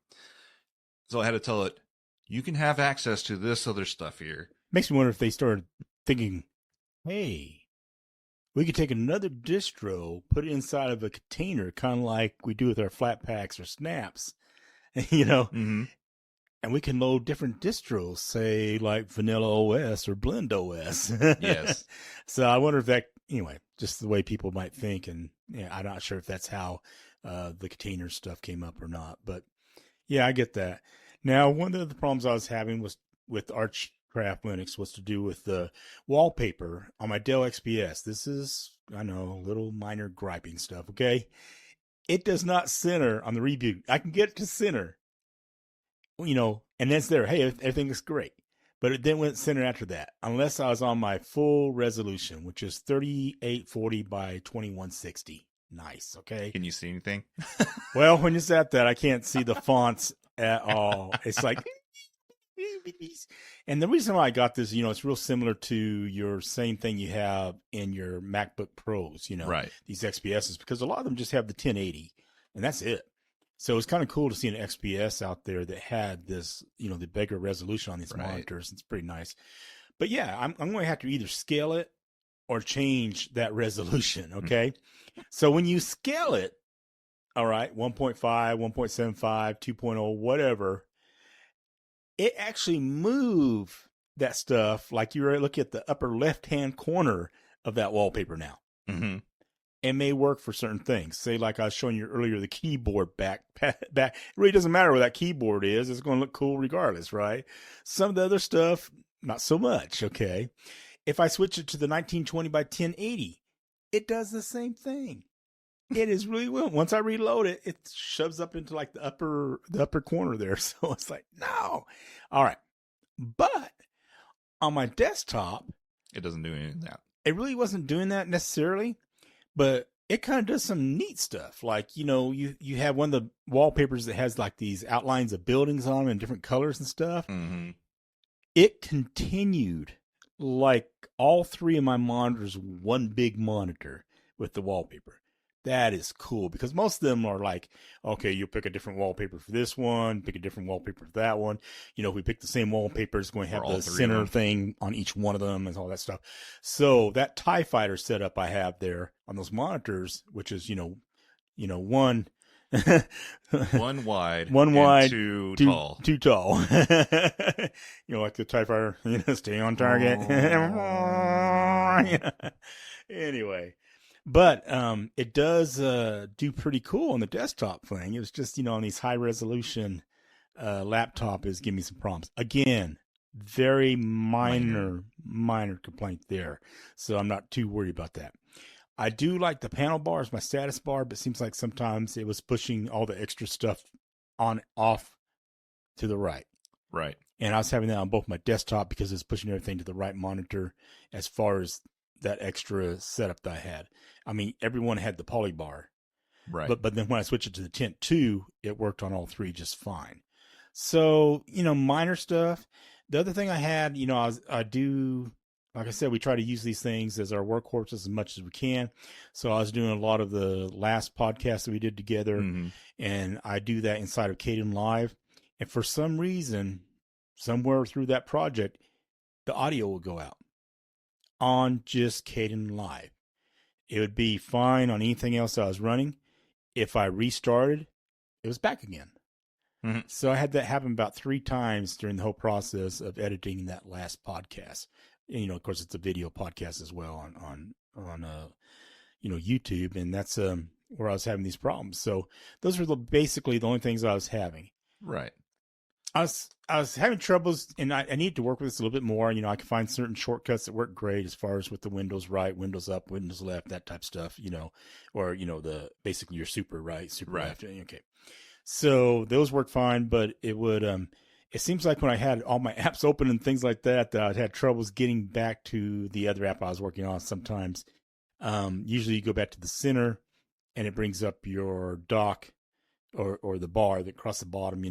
Speaker 2: I had to tell it, you can have access to this other stuff here.
Speaker 1: Makes me wonder if they started thinking, hey, we could take another distro, put it inside of a container, kind of like we do with our Flatpaks or Snaps,
Speaker 2: Mm-hmm.
Speaker 1: And we can load different distros, say like Vanilla OS or Blend OS.
Speaker 2: Yes.
Speaker 1: So I wonder if that, just the way people might think. And I'm not sure if that's how the container stuff came up or not. But yeah, I get that. Now, one of the problems I was having was with Archcraft Linux was to do with the wallpaper on my Dell XPS. This is, I know, a little minor griping stuff, okay? It does not center on the reboot. I can get it to center, and that's there. Hey, everything is great. But it then went center after that, unless I was on my full resolution, which is 3840 by 2160. Nice, okay?
Speaker 2: Can you see anything?
Speaker 1: Well, when it's at that, I can't see the fonts at all. It's like, and the reason why I got this, it's real similar to your same thing you have in your MacBook Pros,
Speaker 2: right.
Speaker 1: These XPSs, because a lot of them just have the 1080 and that's it. So it's kind of cool to see an XPS out there that had this, the bigger resolution on these monitors. It's pretty nice. But yeah, I'm going to have to either scale it or change that resolution. Okay. So when you scale it, all right, 1.5, 1.75, 2.0, whatever, it actually move that stuff like you're looking at the upper left-hand corner of that wallpaper now.
Speaker 2: Mm-hmm.
Speaker 1: It may work for certain things. Say, like I was showing you earlier, the keyboard back. It really doesn't matter where that keyboard is. It's going to look cool regardless, right? Some of the other stuff, not so much. Okay. If I switch it to the 1920 by 1080, it does the same thing. It is really well. Once I reload it, it shoves up into like the upper corner there. So it's like, no. All right. But on my desktop,
Speaker 2: it doesn't do any of that.
Speaker 1: It really wasn't doing that necessarily, but it kind of does some neat stuff. Like, you have one of the wallpapers that has like these outlines of buildings on them in different colors and stuff.
Speaker 2: Mm-hmm.
Speaker 1: It continued like all three of my monitors, one big monitor with the wallpaper. That is cool because most of them are like, okay, you pick a different wallpaper for this one, pick a different wallpaper for that one. If we pick the same wallpaper, it's going to have the center thing on each one of them and all that stuff. So that TIE Fighter setup I have there on those monitors, which is, one
Speaker 2: one wide,
Speaker 1: two
Speaker 2: tall.
Speaker 1: Too tall. Like the TIE Fighter, stay on target. Anyway. But it does do pretty cool on the desktop thing. It was just, on these high resolution laptop is giving me some problems. Again, very minor complaint there. So I'm not too worried about that. I do like the panel bar as my status bar, but it seems like sometimes it was pushing all the extra stuff off to the right.
Speaker 2: Right.
Speaker 1: And I was having that on both my desktop because it's pushing everything to the right monitor as far as that extra setup that I had. I mean, everyone had the poly bar.
Speaker 2: Right.
Speaker 1: But then when I switched it to the Tent 2, it worked on all three just fine. So, minor stuff. The other thing I had, I do, like I said, we try to use these things as our workhorses as much as we can. So I was doing a lot of the last podcast that we did together, and I do that inside of Kdenlive. And for some reason, somewhere through that project, the audio will go out on just Kdenlive. It would be fine on anything else I was running. If I restarted, it was back again. Mm-hmm. So I had that happen about 3 times during the whole process of editing that last podcast. And, of course, it's a video podcast as well on YouTube, and that's where I was having these problems. So those were basically the only things I was having.
Speaker 2: Right.
Speaker 1: I was having troubles, and I need to work with this a little bit more. I can find certain shortcuts that work great as far as with the Windows right, Windows up, Windows left, that type of stuff, or, the basically your super right, super left. Okay. So those work fine, but it would, it seems like when I had all my apps open and things like that, I'd had troubles getting back to the other app I was working on sometimes. Usually you go back to the center and it brings up your dock or the bar that across the bottom,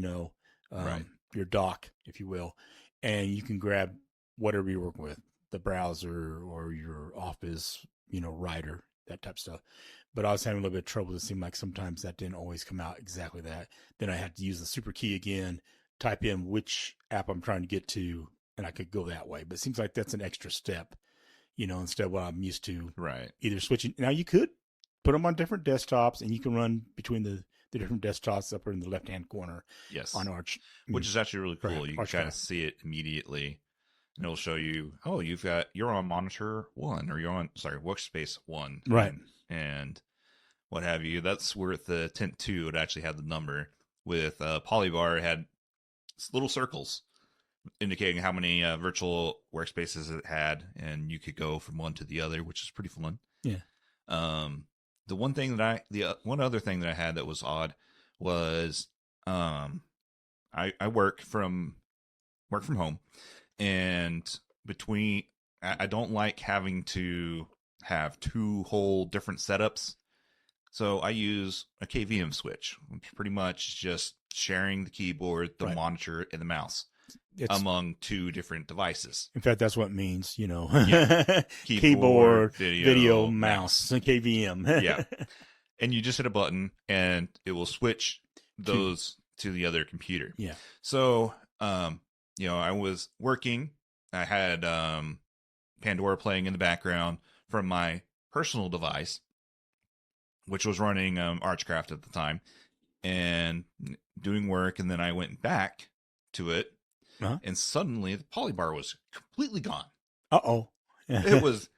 Speaker 1: right. Your dock, if you will, and you can grab whatever you're working with, the browser or your Office, writer, that type of stuff. But I was having a little bit of trouble. It seemed like sometimes that didn't always come out exactly that. Then I had to use the super key again, type in which app I'm trying to get to, and I could go that way. But it seems like that's an extra step, instead of what I'm used to.
Speaker 2: Right.
Speaker 1: Either switching. Now you could put them on different desktops, and you can run between the different desktops up in the left-hand corner.
Speaker 2: Yes.
Speaker 1: On Arch.
Speaker 2: Which is actually really cool.
Speaker 1: Right,
Speaker 2: you can kind of see it immediately. And it'll show you, you're on monitor 1, or you're on, workspace 1.
Speaker 1: Right.
Speaker 2: And what have you. That's where the Tent 2 would actually have the number. With Polybar, it had little circles indicating how many virtual workspaces it had, and you could go from one to the other, which is pretty fun.
Speaker 1: Yeah.
Speaker 2: The one one other thing that I had that was odd was I work from home, and I don't like having to have 2 whole different setups. So I use a KVM switch, which pretty much just sharing the keyboard, the monitor, and the mouse among 2 different devices.
Speaker 1: In fact, that's what it means,
Speaker 2: Yeah.
Speaker 1: Keyboard, video, mouse, and KVM.
Speaker 2: Yeah. And you just hit a button, and it will switch those to the other computer.
Speaker 1: Yeah.
Speaker 2: So, I was working. I had Pandora playing in the background from my personal device, which was running Archcraft at the time, and doing work. And then I went back to it, and suddenly the polybar was completely gone.
Speaker 1: Uh-oh.
Speaker 2: It was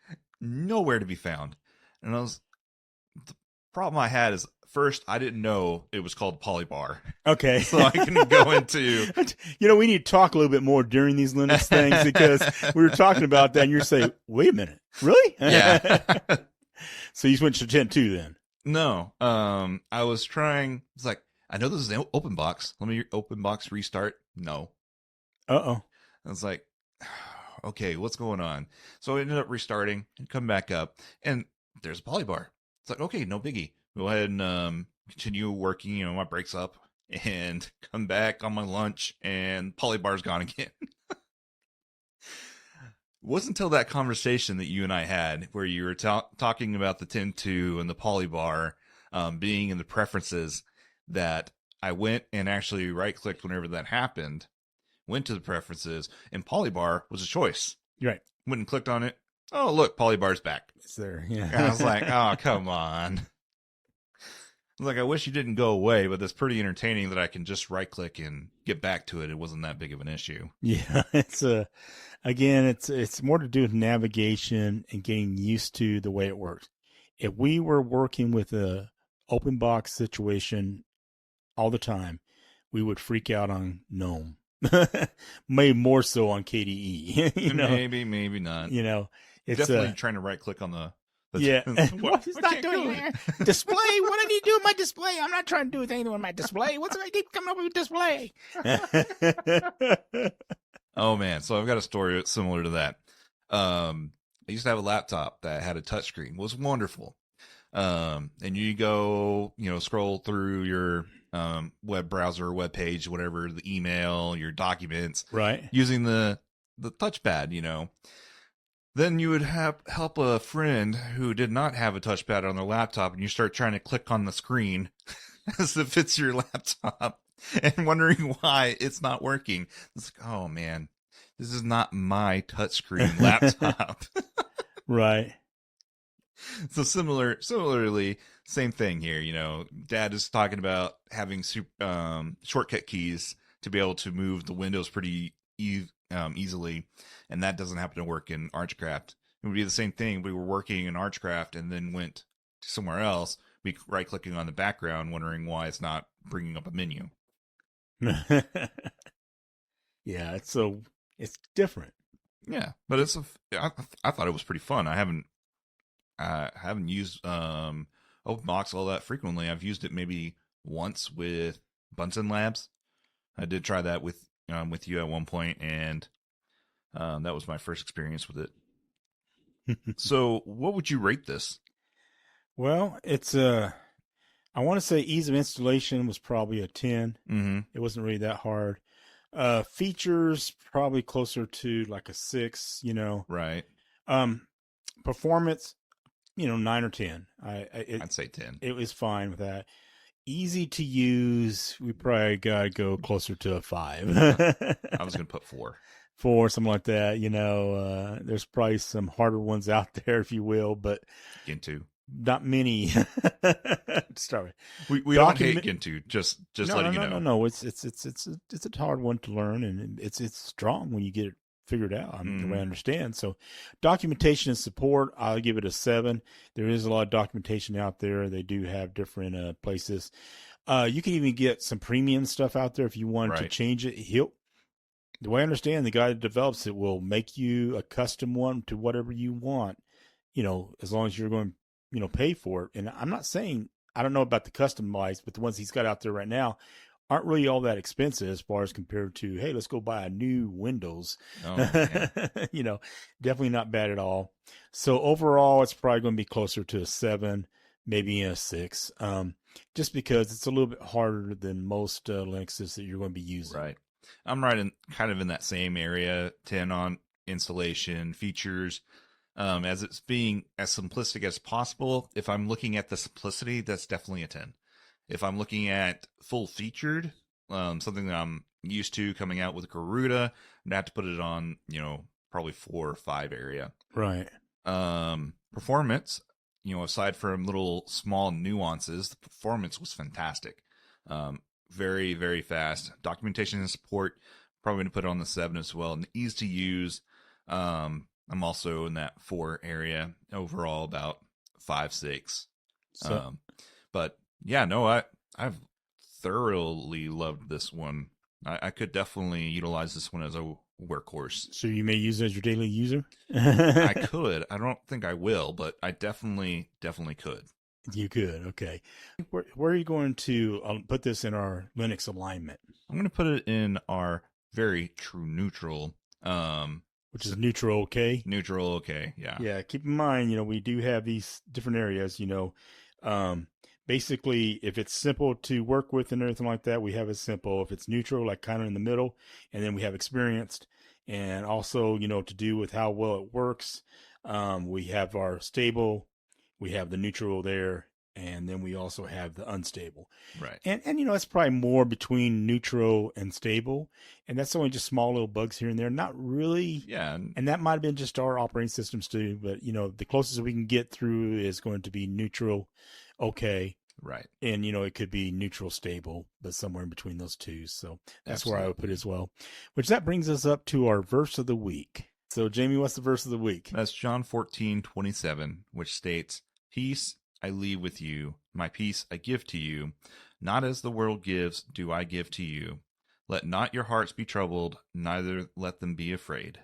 Speaker 2: nowhere to be found. And the problem I had is first, I didn't know it was called Polybar.
Speaker 1: Okay.
Speaker 2: So I can go into...
Speaker 1: We need to talk a little bit more during these Linux things because we were talking about that and you're saying, wait a minute, really?
Speaker 2: Yeah.
Speaker 1: So you switched to 10.2 then?
Speaker 2: No. I was trying... It's like, I know this is an Openbox. Let me Openbox restart. No.
Speaker 1: Uh-oh.
Speaker 2: I was like, okay, what's going on? So I ended up restarting and come back up, and there's a Polybar. It's like, okay, no biggie. Go ahead and continue working, my breaks up, and come back on my lunch, and Polybar's gone again. It wasn't until that conversation that you and I had, where you were talking about the 10.2 and the Polybar being in the preferences, that I went and actually right-clicked whenever that happened, went to the preferences, and Polybar was a choice.
Speaker 1: Right.
Speaker 2: Went and clicked on it. Oh, look, Polybar's back.
Speaker 1: It's there, yeah.
Speaker 2: And I was like, oh, come on. I was like, I wish you didn't go away, but it's pretty entertaining that I can just right-click and get back to it. It wasn't that big of an issue.
Speaker 1: Yeah, it's more to do with navigation and getting used to the way it works. If we were working with a open box situation all the time, we would freak out on GNOME. Maybe more so on KDE.
Speaker 2: Maybe not.
Speaker 1: It's
Speaker 2: definitely trying to right click on the
Speaker 1: yeah.
Speaker 2: What?
Speaker 1: It's not doing it. Display. What did he do with my display? I'm not trying to do anything with my display. What's I keep coming up with display?
Speaker 2: Oh man, so I've got a story similar to that. I used to have a laptop that had a touchscreen. It was wonderful. And you go, scroll through your web browser, web page, whatever, the email, your documents,
Speaker 1: right,
Speaker 2: using the touchpad. Then you would help a friend who did not have a touchpad on their laptop, and you start trying to click on the screen as if it's your laptop and wondering why it's not working. It's like, oh man, this is not my touchscreen laptop.
Speaker 1: Right.
Speaker 2: So similarly, same thing here. Dad is talking about having shortcut keys to be able to move the windows pretty easily, and that doesn't happen to work in Archcraft. It would be the same thing. We were working in Archcraft and then went to somewhere else. We right-clicking on the background, wondering why it's not bringing up a menu.
Speaker 1: Yeah, it's different.
Speaker 2: Yeah, but I thought it was pretty fun. I haven't used Openbox all that frequently. I've used it maybe once with Bunsen Labs. I did try that with you at one point, and that was my first experience with it. So, what would you rate this?
Speaker 1: Well, it's I want to say ease of installation was probably a 10.
Speaker 2: Mm-hmm.
Speaker 1: It wasn't really that hard. Features probably closer to like a 6.
Speaker 2: Right.
Speaker 1: Performance, 9 or 10.
Speaker 2: I'd say 10.
Speaker 1: It was fine with that. Easy to use. We probably gotta go closer to a 5.
Speaker 2: I was gonna put 4.
Speaker 1: 4, something like that. There's probably some harder ones out there, if you will, but
Speaker 2: Gentoo.
Speaker 1: Not many. Start
Speaker 2: with. We don't hate Gentoo. Just letting you know.
Speaker 1: No. It's a hard one to learn, and it's strong when you get it figured out. The way I understand. So, documentation and support, I'll give it a 7. There is a lot of documentation out there. They do have different places. You can even get some premium stuff out there if you want to change it. The way I understand, the guy that develops it will make you a custom one to whatever you want. As long as you're going, pay for it. And I'm not saying I don't know about the customized, but the ones he's got out there right now aren't really all that expensive as far as compared to, hey, let's go buy a new Windows.
Speaker 2: Oh, yeah.
Speaker 1: Definitely not bad at all. So overall, it's probably going to be closer to a 7, maybe a 6, just because it's a little bit harder than most Linuxes that you're going to be using.
Speaker 2: Right. I'm right kind of in that same area, 10 on installation, features, as it's being as simplistic as possible. If I'm looking at the simplicity, that's definitely a 10. If I'm looking at full featured, something that I'm used to coming out with Garuda, I'm gonna have to put it on, probably 4 or 5 area.
Speaker 1: Right.
Speaker 2: Performance, aside from little small nuances, the performance was fantastic. Very, very fast. Documentation and support, probably going to put it on the 7 as well. And ease to use, I'm also in that 4 area. Overall, about 5, 6. But Yeah, no, I've thoroughly loved this one. I could definitely utilize this one as a workhorse.
Speaker 1: So you may use it as your daily user?
Speaker 2: I could. I don't think I will, but I definitely could.
Speaker 1: You could. Okay. Where are you going to put this in our Linux alignment?
Speaker 2: I'm going to put it in our very true neutral.
Speaker 1: Which is neutral okay?
Speaker 2: Neutral okay, yeah.
Speaker 1: Yeah, keep in mind, we do have these different areas, basically, if it's simple to work with and everything like that, we have it simple. If it's neutral, like kind of in the middle, and then we have experienced, and also, to do with how well it works, we have our stable, we have the neutral there, and then we also have the unstable.
Speaker 2: Right.
Speaker 1: And it's probably more between neutral and stable, and that's only just small little bugs here and there. Not really.
Speaker 2: Yeah.
Speaker 1: And that might have been just our operating systems too, but the closest we can get through is going to be neutral, okay.
Speaker 2: Right.
Speaker 1: And it could be neutral stable, but somewhere in between those two. So that's
Speaker 2: Absolutely.
Speaker 1: where I would put it as well. Which that brings us up to our verse of the week. So Jamie, what's the verse of the week?
Speaker 2: That's John 14:27, which states, "Peace I leave with you, my peace I give to you. Not as the world gives, do I give to you. Let not your hearts be troubled, neither let them be afraid."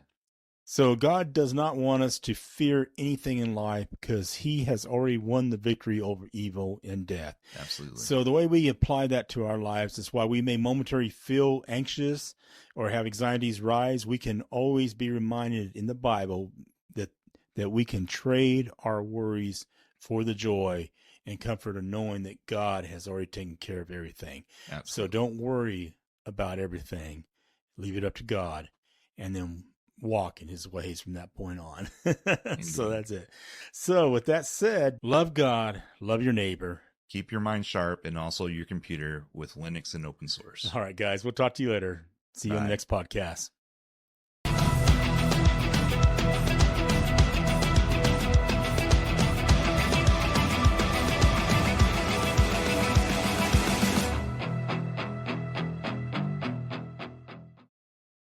Speaker 1: So God does not want us to fear anything in life because he has already won the victory over evil and death.
Speaker 2: Absolutely.
Speaker 1: So the way we apply that to our lives is while we may momentarily feel anxious or have anxieties rise, we can always be reminded in the Bible that we can trade our worries for the joy and comfort of knowing that God has already taken care of everything.
Speaker 2: Absolutely.
Speaker 1: So don't worry about everything. Leave it up to God, and then walk in his ways from that point on. So that's it. So with that said, love God, love your neighbor.
Speaker 2: Keep your mind sharp and also your computer with Linux and open source.
Speaker 1: All right, guys, we'll talk to you later. See you on the next podcast.